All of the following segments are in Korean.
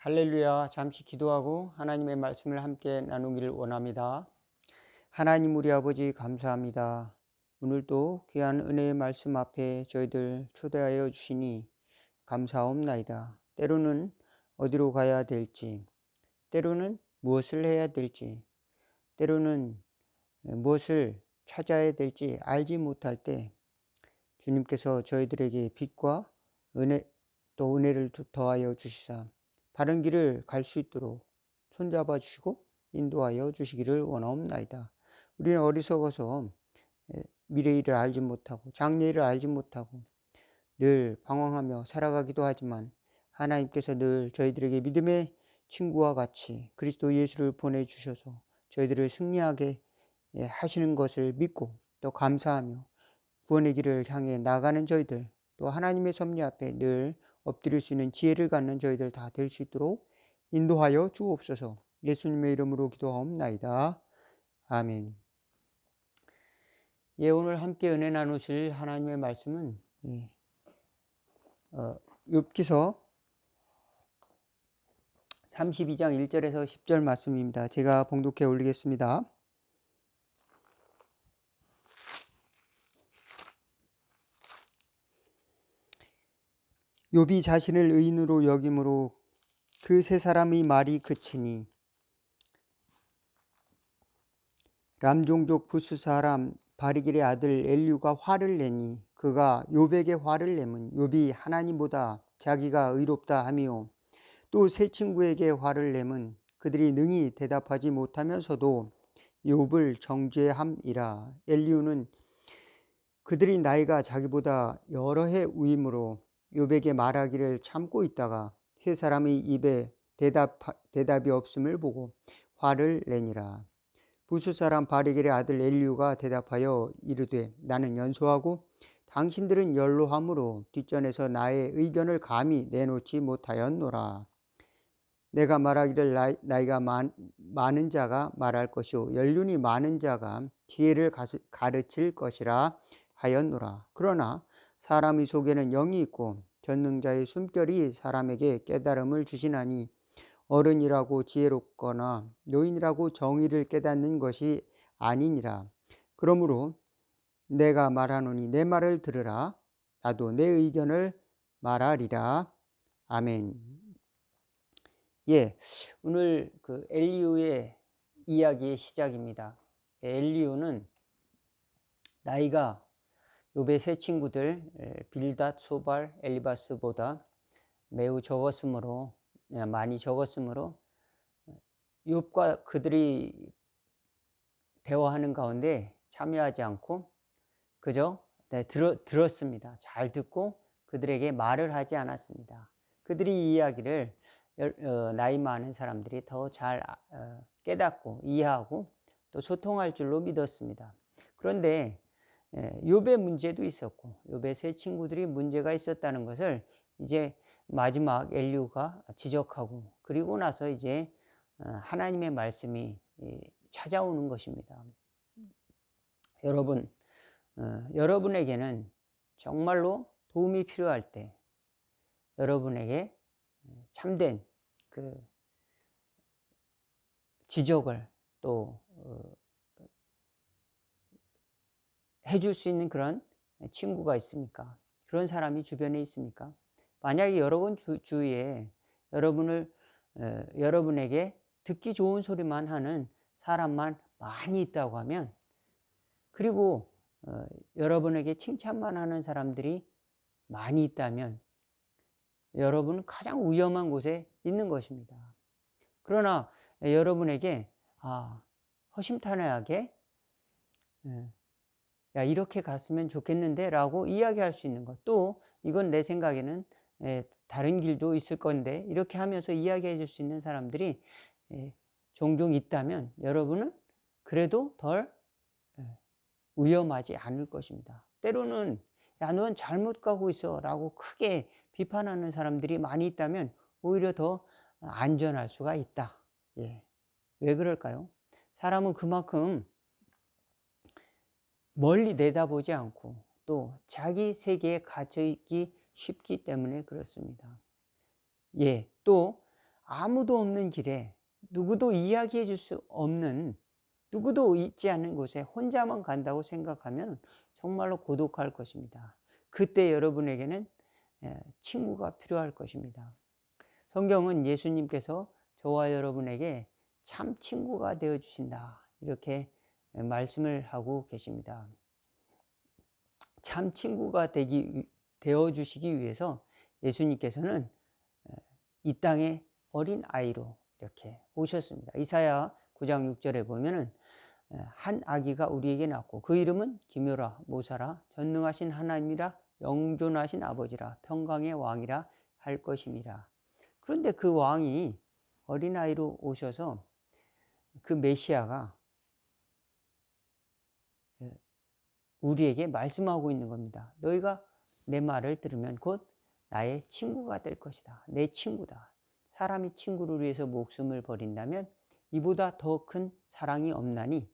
할렐루야. 잠시 기도하고 하나님의 말씀을 함께 나누기를 원합니다. 하나님 우리 아버지 감사합니다. 오늘도 귀한 은혜의 말씀 앞에 저희들 초대하여 주시니 감사옵나이다. 때로는 어디로 가야 될지, 때로는 무엇을 해야 될지, 때로는 무엇을 찾아야 될지 알지 못할 때 주님께서 저희들에게 빛과 은혜 또 은혜를 더하여 주시사 바른 길을 갈 수 있도록 손잡아 주시고 인도하여 주시기를 원하옵나이다. 우리는 어리석어서 미래 일을 알지 못하고 장래 일을 알지 못하고 늘 방황하며 살아가기도 하지만 하나님께서 늘 저희들에게 믿음의 친구와 같이 그리스도 예수를 보내주셔서 저희들을 승리하게 하시는 것을 믿고 또 감사하며 구원의 길을 향해 나가는 저희들, 또 하나님의 섭리 앞에 늘 엎드릴 수 있는 지혜를 갖는 저희들 다 될 수 있도록 인도하여 주옵소서. 예수님의 이름으로 기도하옵나이다. 아멘. 오늘 함께 은혜 나누실 하나님의 말씀은 욥기서 32장 1절에서 10절 말씀입니다. 제가 봉독해 올리겠습니다. 욥이 자신을 의인으로 여김으로 그 세 사람의 말이 그치니 람종족 부스 사람 바리길의 아들 엘류가 화를 내니 그가 욥에게 화를 내면 욥이 하나님보다 자기가 의롭다 하며 또 세 친구에게 화를 내면 그들이 능히 대답하지 못하면서도 욥을 정죄함이라. 엘리후는 그들이 나이가 자기보다 여러 해 위이므로 욥에게 말하기를 참고 있다가 세 사람의 입에 대답이 없음을 보고 화를 내니라. 부수 사람 바리길의 아들 엘리후가 대답하여 이르되 나는 연소하고 당신들은 연로함으로 뒷전에서 나의 의견을 감히 내놓지 못하였노라. 내가 말하기를 나이가 많은 자가 말할 것이요 연륜이 많은 자가 지혜를 가르칠 것이라 하였노라. 그러나 사람의 속에는 영이 있고 전능자의 숨결이 사람에게 깨달음을 주시나니 어른이라고 지혜롭거나 노인이라고 정의를 깨닫는 것이 아니니라. 그러므로 내가 말하노니 내 말을 들으라. 나도 내 의견을 말하리라. 아멘. 오늘 그 엘리후의 이야기의 시작입니다. 엘리후는 나이가 욥의 세 친구들 빌닷, 소발, 엘리바스보다 매우 많이 적었으므로 욥과 그들이 대화하는 가운데 참여하지 않고 그저 들었습니다. 잘 듣고 그들에게 말을 하지 않았습니다. 그들이 이 이야기를 나이 많은 사람들이 더 잘 깨닫고 이해하고 또 소통할 줄로 믿었습니다. 그런데 욥의 문제도 있었고 욥의 세 친구들이 문제가 있었다는 것을 이제 마지막 엘리후가 지적하고 그리고 나서 이제 하나님의 말씀이 찾아오는 것입니다. 여러분, 여러분에게는 정말로 도움이 필요할 때 여러분에게 참된 그 지적을 또 해줄 수 있는 그런 친구가 있습니까? 그런 사람이 주변에 있습니까? 만약에 여러분 주위에 여러분에게 듣기 좋은 소리만 하는 사람만 많이 있다고 하면, 그리고 여러분에게 칭찬만 하는 사람들이 많이 있다면 여러분은 가장 위험한 곳에 있는 것입니다. 그러나 여러분에게 허심탄회하게 야 이렇게 갔으면 좋겠는데 라고 이야기할 수 있는 것, 또 이건 내 생각에는 다른 길도 있을 건데 이렇게 하면서 이야기해 줄 수 있는 사람들이 종종 있다면 여러분은 그래도 덜 위험하지 않을 것입니다. 때로는 야 넌 잘못 가고 있어 라고 크게 비판하는 사람들이 많이 있다면 오히려 더 안전할 수가 있다. 왜 그럴까요? 사람은 그만큼 멀리 내다보지 않고 또 자기 세계에 갇혀 있기 쉽기 때문에 그렇습니다. 또 아무도 없는 길에 누구도 이야기해 줄 수 없는, 누구도 있지 않은 곳에 혼자만 간다고 생각하면 정말로 고독할 것입니다. 그때 여러분에게는 친구가 필요할 것입니다. 성경은 예수님께서 저와 여러분에게 참 친구가 되어 주신다, 이렇게 말씀을 하고 계십니다. 참 친구가 되어 주시기 위해서 예수님께서는 이 땅에 어린 아이로 이렇게 오셨습니다. 이사야 9장 6절에 보면은 한 아기가 우리에게 낳고 그 이름은 기묘라 모사라 전능하신 하나님이라 영존하신 아버지라 평강의 왕이라 할 것임이라. 그런데 그 왕이 어린아이로 오셔서 그 메시아가 우리에게 말씀하고 있는 겁니다. 너희가 내 말을 들으면 곧 나의 친구가 될 것이다. 내 친구다. 사람이 친구를 위해서 목숨을 버린다면 이보다 더 큰 사랑이 없나니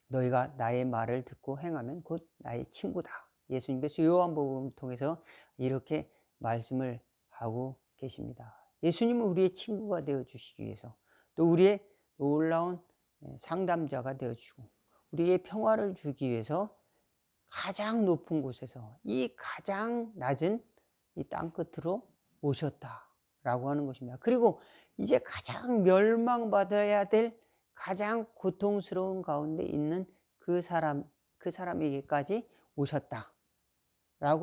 너희가 나의 말을 듣고 행하면 곧 나의 친구다. 예수님께서 요한복음을 통해서 이렇게 말씀을 하고 계십니다. 예수님은 우리의 친구가 되어 주시기 위해서, 또 우리의 놀라운 상담자가 되어 주시고 우리에게 평화를 주기 위해서 가장 높은 곳에서 이 가장 낮은 이 땅 끝으로 오셨다라고 하는 것입니다. 그리고 이제 가장 멸망받아야 될 가장 고통스러운 가운데 있는 그 사람에게까지 오셨다라고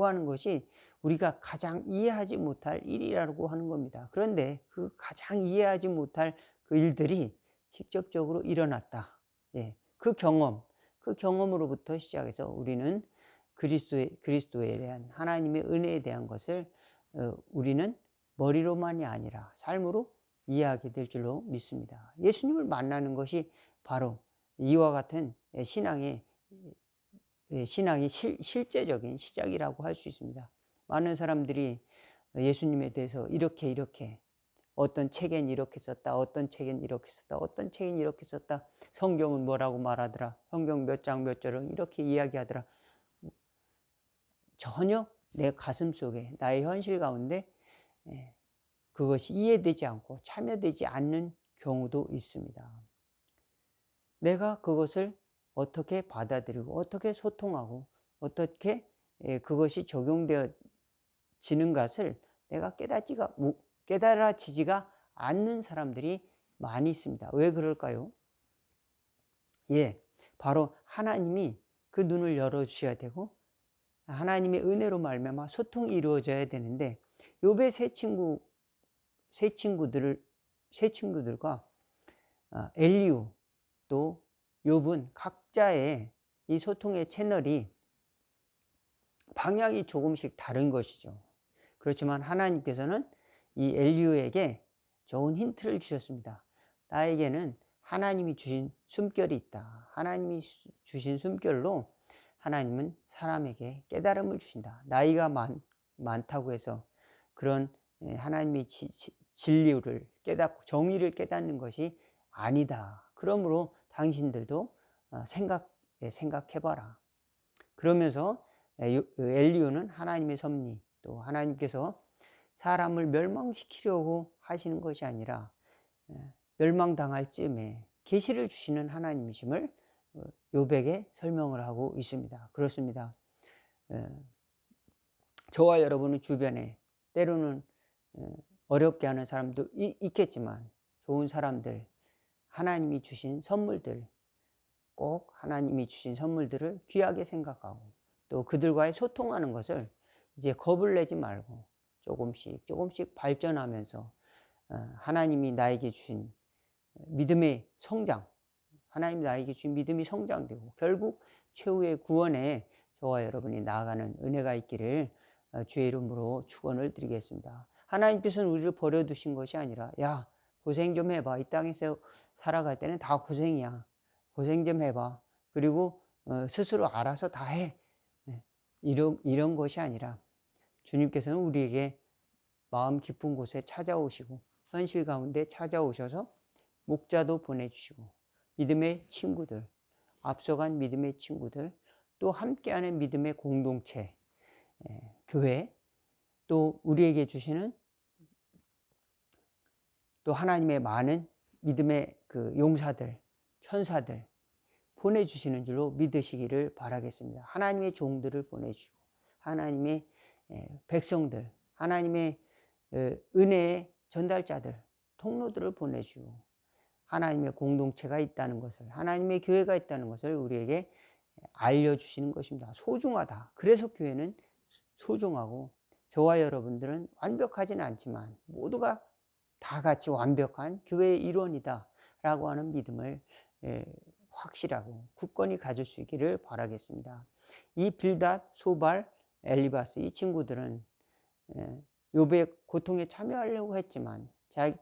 하는 것이 우리가 가장 이해하지 못할 일이라고 하는 겁니다. 그런데 그 가장 이해하지 못할 그 일들이 직접적으로 일어났다. 그 경험으로부터 시작해서 우리는 그리스도에 대한 하나님의 은혜에 대한 것을 우리는 머리로만이 아니라 삶으로 이해하게 될 줄로 믿습니다. 예수님을 만나는 것이 바로 이와 같은 신앙의 실제적인 시작이라고 할 수 있습니다. 많은 사람들이 예수님에 대해서 이렇게 어떤 책엔 이렇게 썼다, 어떤 책엔 이렇게 썼다, 어떤 책엔 이렇게 썼다, 성경은 뭐라고 말하더라, 성경 몇 장 몇 절은 이렇게 이야기하더라. 전혀 내 가슴 속에, 나의 현실 가운데 그것이 이해되지 않고 참여되지 않는 경우도 있습니다. 내가 그것을 어떻게 받아들이고 어떻게 소통하고 어떻게 그것이 적용되어지는 것을 내가 깨달아지지가 않는 사람들이 많이 있습니다. 왜 그럴까요? 바로 하나님이 그 눈을 열어주셔야 되고 하나님의 은혜로 말미암아 소통이 이루어져야 되는데, 욥의 세 친구들과 엘리후 또 욥은 각자의 이 소통의 채널이 방향이 조금씩 다른 것이죠. 그렇지만 하나님께서는 이 엘리후에게 좋은 힌트를 주셨습니다. 나에게는 하나님이 주신 숨결이 있다. 하나님이 주신 숨결로 하나님은 사람에게 깨달음을 주신다. 나이가 많다고 해서 그런 하나님의 진리를 깨닫고 정의를 깨닫는 것이 아니다. 그러므로 당신들도 생각해봐라. 그러면서 엘리후는 하나님의 섭리, 또 하나님께서 사람을 멸망시키려고 하시는 것이 아니라 멸망당할 즈음에 계시를 주시는 하나님이심을 욥에게 설명을 하고 있습니다. 그렇습니다. 저와 여러분은 주변에 때로는 어렵게 하는 사람도 있겠지만 좋은 사람들, 하나님이 주신 선물들, 꼭 하나님이 주신 선물들을 귀하게 생각하고 또 그들과의 소통하는 것을 이제 겁을 내지 말고 조금씩 발전하면서 하나님이 나에게 주신 믿음의 성장, 하나님 나에게 주신 믿음이 성장되고 결국 최후의 구원에 저와 여러분이 나아가는 은혜가 있기를 주의 이름으로 축원을 드리겠습니다. 하나님께서는 우리를 버려두신 것이 아니라 야 고생 좀 해봐. 이 땅에서 살아갈 때는 다 고생이야. 고생 좀 해봐. 그리고 스스로 알아서 다 해. 이런 것이 아니라 주님께서는 우리에게 마음 깊은 곳에 찾아오시고 현실 가운데 찾아오셔서 목자도 보내주시고 믿음의 친구들, 앞서간 믿음의 친구들, 또 함께하는 믿음의 공동체, 교회, 또 우리에게 주시는 또 하나님의 많은 믿음의 그 용사들, 천사들 보내주시는 줄로 믿으시기를 바라겠습니다. 하나님의 종들을 보내주시고 하나님의 백성들, 하나님의 은혜의 전달자들, 통로들을 보내주고 하나님의 공동체가 있다는 것을, 하나님의 교회가 있다는 것을 우리에게 알려주시는 것입니다. 소중하다. 그래서 교회는 소중하고 저와 여러분들은 완벽하지는 않지만 모두가 다 같이 완벽한 교회의 일원이다 라고 하는 믿음을 확실하고 굳건히 가질 수 있기를 바라겠습니다. 이 빌닷, 소발, 엘리바스 이 친구들은 욥의 고통에 참여하려고 했지만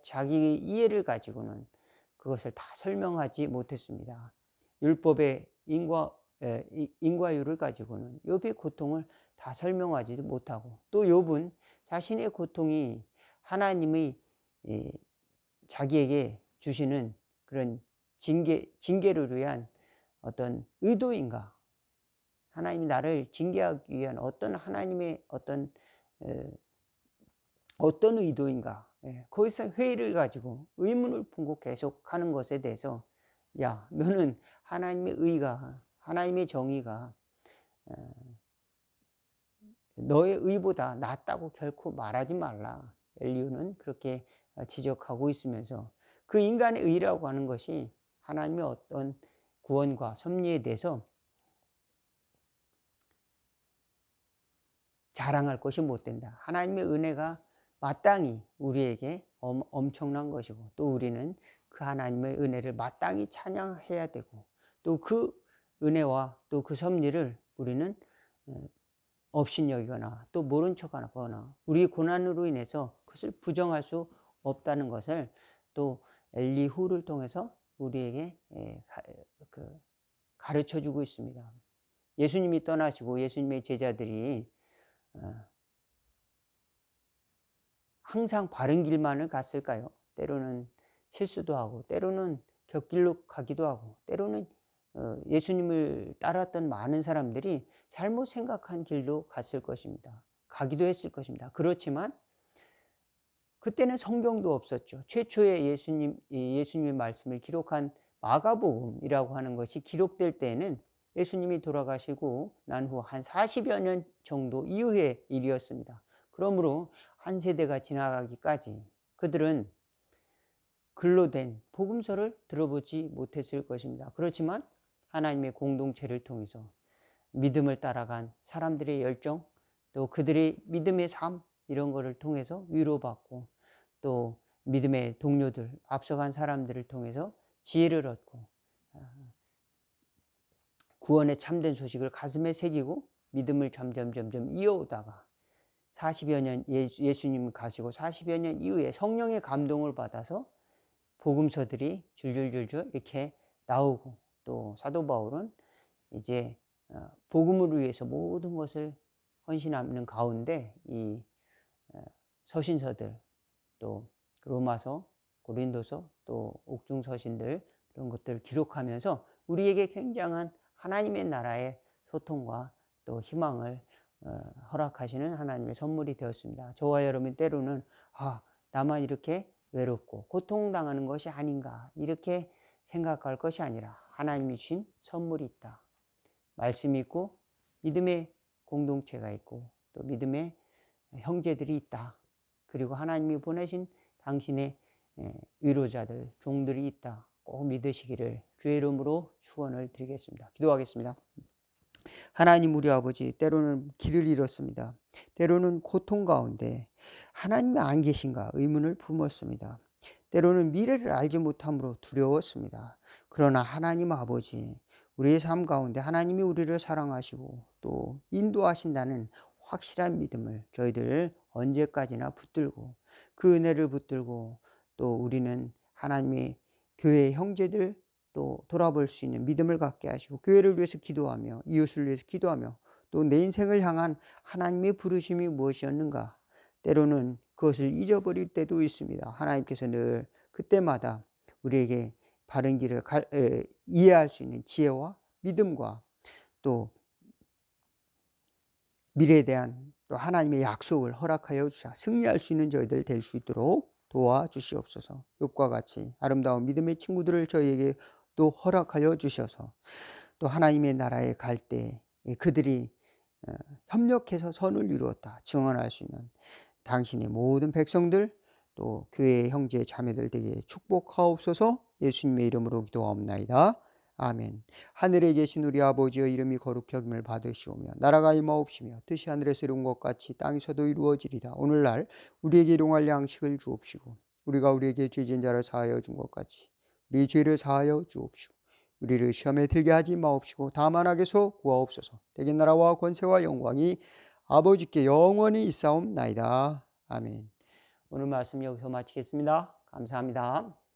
자기 이해를 가지고는 그것을 다 설명하지 못했습니다. 율법의 인과율을 가지고는 욥의 고통을 다 설명하지도 못하고 또 욥은 자신의 고통이 하나님의 자기에게 주시는 그런 징계를 위한 어떤 의도인가, 하나님이 나를 징계하기 위한 어떤 하나님의 어떤 의도인가, 거기서 회의를 가지고 의문을 품고 계속 하는 것에 대해서 야, 너는 하나님의 의가, 하나님의 정의가 너의 의보다 낫다고 결코 말하지 말라. 엘리후는 그렇게 지적하고 있으면서 그 인간의 의라고 하는 것이 하나님의 어떤 구원과 섭리에 대해서 자랑할 것이 못 된다. 하나님의 은혜가 마땅히 우리에게 엄청난 것이고 또 우리는 그 하나님의 은혜를 마땅히 찬양해야 되고 또 그 은혜와 또 그 섭리를 우리는 업신여기거나 또 모른 척하거나 우리의 고난으로 인해서 그것을 부정할 수 없다는 것을 또 엘리후를 통해서 우리에게 가르쳐 주고 있습니다. 예수님이 떠나시고 예수님의 제자들이 항상 바른 길만을 갔을까요? 때로는 실수도 하고 때로는 곁길로 가기도 하고 때로는 예수님을 따랐던 많은 사람들이 잘못 생각한 길로 갔을 것입니다. 가기도 했을 것입니다. 그렇지만 그때는 성경도 없었죠. 최초의 예수님의 말씀을 기록한 마가복음이라고 하는 것이 기록될 때에는 예수님이 돌아가시고 난 후 한 40여 년 정도 이후의 일이었습니다. 그러므로 한 세대가 지나가기까지 그들은 글로 된 복음서를 들어보지 못했을 것입니다. 그렇지만 하나님의 공동체를 통해서 믿음을 따라간 사람들의 열정, 또 그들의 믿음의 삶 이런 것을 통해서 위로받고 또 믿음의 동료들, 앞서간 사람들을 통해서 지혜를 얻고 구원의 참된 소식을 가슴에 새기고 믿음을 점점 이어오다가 40여 년 예수님 가시고 40여 년 이후에 성령의 감동을 받아서 복음서들이 줄줄줄줄 이렇게 나오고 또 사도 바울은 이제 복음을 위해서 모든 것을 헌신하는 가운데 이 서신서들 또 로마서, 고린도서 또 옥중 서신들 이런 것들을 기록하면서 우리에게 굉장한 하나님의 나라의 소통과 또 희망을 허락하시는 하나님의 선물이 되었습니다. 저와 여러분 때로는 나만 이렇게 외롭고 고통당하는 것이 아닌가 이렇게 생각할 것이 아니라 하나님이 주신 선물이 있다. 말씀이 있고 믿음의 공동체가 있고 또 믿음의 형제들이 있다. 그리고 하나님이 보내신 당신의 위로자들, 종들이 있다. 꼭 믿으시기를 주의 이름으로 축원을 드리겠습니다. 기도하겠습니다. 하나님 우리 아버지 때로는 길을 잃었습니다. 때로는 고통 가운데 하나님이 안 계신가 의문을 품었습니다. 때로는 미래를 알지 못함으로 두려웠습니다. 그러나 하나님 아버지 우리의 삶 가운데 하나님이 우리를 사랑하시고 또 인도하신다는 확실한 믿음을 저희들 언제까지나 붙들고 그 은혜를 붙들고 또 우리는 하나님의 교회의 형제들 또 돌아볼 수 있는 믿음을 갖게 하시고 교회를 위해서 기도하며 이웃을 위해서 기도하며 또 내 인생을 향한 하나님의 부르심이 무엇이었는가 때로는 그것을 잊어버릴 때도 있습니다. 하나님께서 늘 그때마다 우리에게 바른 길을 이해할 수 있는 지혜와 믿음과 또 미래에 대한 또 하나님의 약속을 허락하여 주사 승리할 수 있는 저희들 될 수 있도록 도와주시옵소서. 욥과 같이 아름다운 믿음의 친구들을 저희에게 또 허락하여 주셔서 또 하나님의 나라에 갈 때 그들이 협력해서 선을 이루었다 증언할 수 있는 당신의 모든 백성들 또 교회의 형제 자매들 되게 축복하옵소서. 예수님의 이름으로 기도하옵나이다. 아멘. 하늘에 계신 우리 아버지의 이름이 거룩히 여김을 받으시오며 나라가 임하옵시며 뜻이 하늘에서 이룬 것 같이 땅에서도 이루어지리다. 오늘날 우리에게 일용할 양식을 주옵시고 우리가 우리에게 죄진 자를 사하여 준 것 같이 우리 죄를 사하여 주옵시고 우리를 시험에 들게 하지 마옵시고 다만 악에서 구하옵소서. 대개 나라와 권세와 영광이 아버지께 영원히 있사옵나이다. 아멘. 오늘 말씀 여기서 마치겠습니다. 감사합니다.